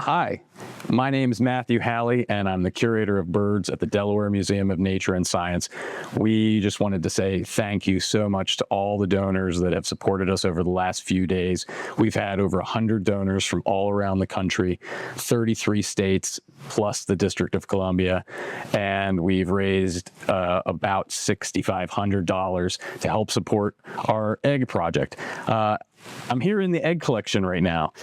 Hi, my name is Matthew Halley, and I'm the curator of birds at the Delaware Museum of Nature and Science. We just wanted to say thank you so much to all the donors that have supported us over the last few days. We've had over 100 donors from all around the country, 33 states, plus the District of Columbia, and we've raised about $6,500 to help support our egg project. I'm here in the egg collection right now.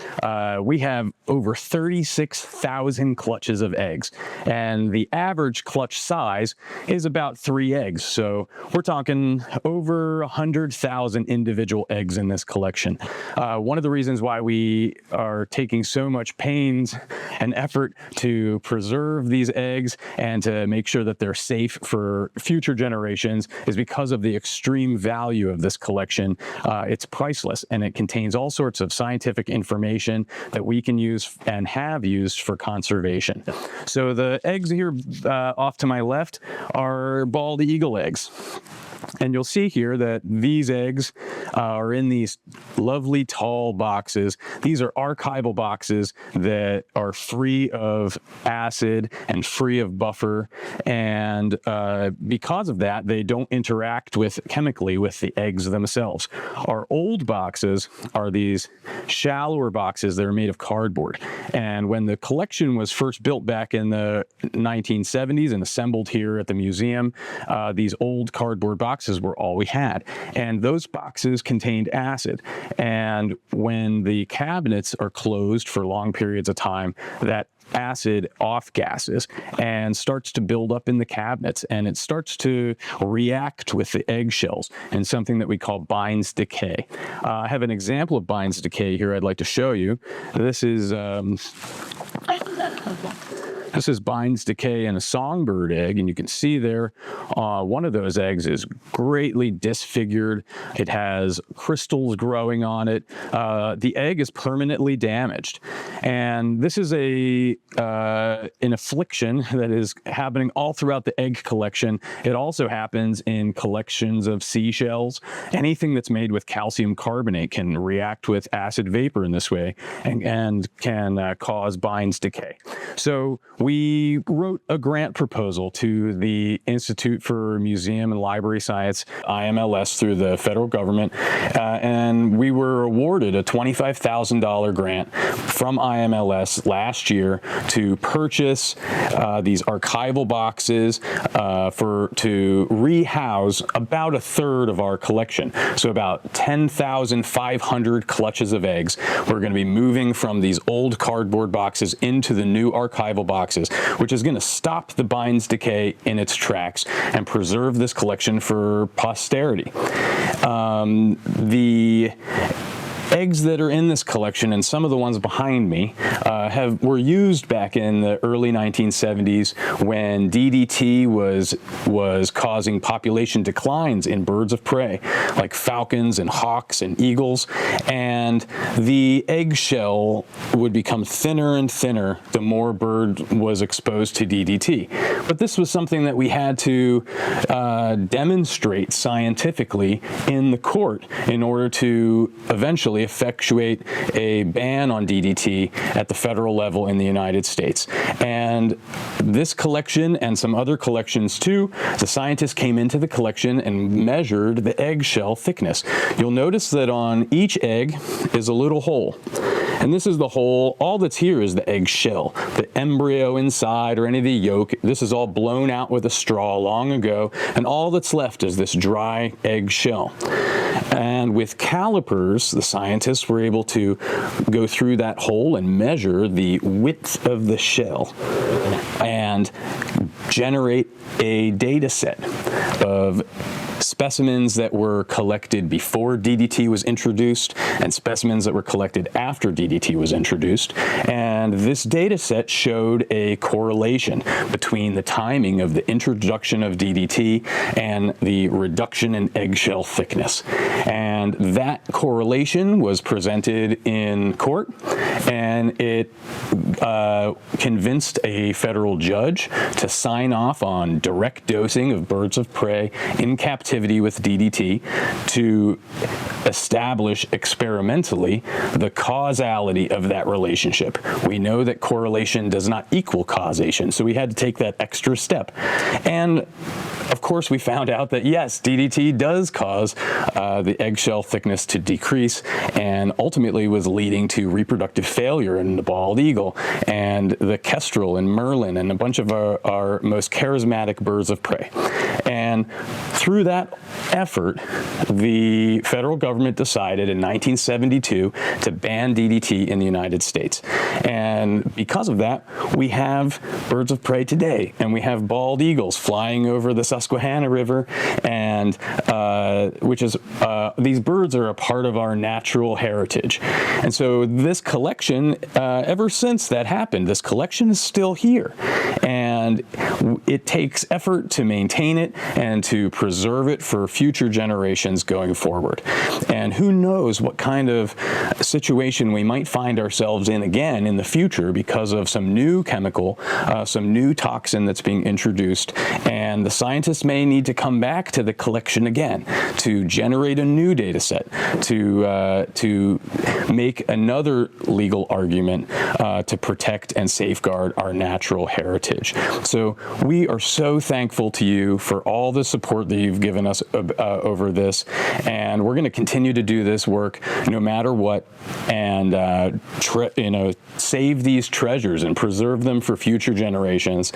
We have over 36,000 clutches of eggs, and the average clutch size is about 3 eggs. So we're talking over 100,000 individual eggs in this collection. One of the reasons why we are taking so much pains and effort to preserve these eggs and to make sure that they're safe for future generations is because of the extreme value of this collection. It's priceless, and it contains all sorts of scientific information that we can use and have used for conservation. So the eggs here off to my left are bald eagle eggs. And you'll see here that these eggs are in these lovely tall boxes. These are archival boxes that are free of acid and free of buffer. And because of that, they don't interact chemically with the eggs themselves. Our old boxes are these shallower boxes that are made of cardboard. And when the collection was first built back in the 1970s and assembled here at the museum, these old cardboard boxes were all we had. And those boxes contained acid. And when the cabinets are closed for long periods of time, that acid off-gases and starts to build up in the cabinets, and it starts to react with the eggshells in something that we call binds decay. I have an example of binds decay here I'd like to show you. This is binds decay in a songbird egg, and you can see there one of those eggs is greatly disfigured. It has crystals growing on it. The egg is permanently damaged, and this is an affliction that is happening all throughout the egg collection. It also happens in collections of seashells. Anything that's made with calcium carbonate can react with acid vapor in this way and can cause binds decay. So we wrote a grant proposal to the Institute for Museum and Library Science, IMLS, through the federal government, and we were awarded a $25,000 grant from IMLS last year to purchase these archival boxes to rehouse about 1/3 of our collection. So about 10,500 clutches of eggs. We're going to be moving from these old cardboard boxes into the new archival boxes, which is going to stop the binds decay in its tracks and preserve this collection for posterity. The eggs that are in this collection, and some of the ones behind me, were used back in the early 1970s when DDT was causing population declines in birds of prey, like falcons and hawks and eagles, and the eggshell would become thinner and thinner the more bird was exposed to DDT. But this was something that we had to demonstrate scientifically in the court in order to eventually effectuate a ban on DDT at the federal level in the United States. And this collection and some other collections too, the scientists came into the collection and measured the eggshell thickness. You'll notice that on each egg is a little hole. And this is the hole. All that's here is the egg shell. The embryo inside or any of the yolk, this is all blown out with a straw long ago, and all that's left is this dry egg shell. And with calipers, the scientists were able to go through that hole and measure the width of the shell and generate a data set of specimens that were collected before DDT was introduced and specimens that were collected after DDT was introduced. And this data set showed a correlation between the timing of the introduction of DDT and the reduction in eggshell thickness. And that correlation was presented in court, and it convinced a federal judge to sign off on direct dosing of birds of prey in captivity activity with DDT to establish experimentally the causality of that relationship. We know that correlation does not equal causation, so we had to take that extra step. And of course, we found out that yes, DDT does cause the eggshell thickness to decrease, and ultimately was leading to reproductive failure in the bald eagle and the kestrel and merlin and a bunch of our most charismatic birds of prey. And through that effort, the federal government decided in 1972 to ban DDT in the United States. And because of that, we have birds of prey today, and we have bald eagles flying over the Susquehanna River, and these birds are a part of our natural heritage. And so this collection, ever since that happened, this collection is still here. And it takes effort to maintain it and to preserve it for future generations going forward. And who knows what kind of situation we might find ourselves in again in the future because of some new chemical, some new toxin that's being introduced, and the scientists may need to come back to the collection again to generate a new data set, to make another legal argument to protect and safeguard our natural heritage. So we are so thankful to you for all the support that you've given us over this, and we're going to continue to do this work no matter what, and save these treasures and preserve them for future generations,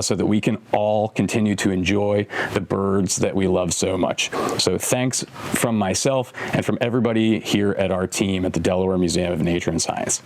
so that we can all continue to enjoy the birds that we love so much. So thanks from myself and from everybody here at our team at the Delaware Museum of Nature and Science.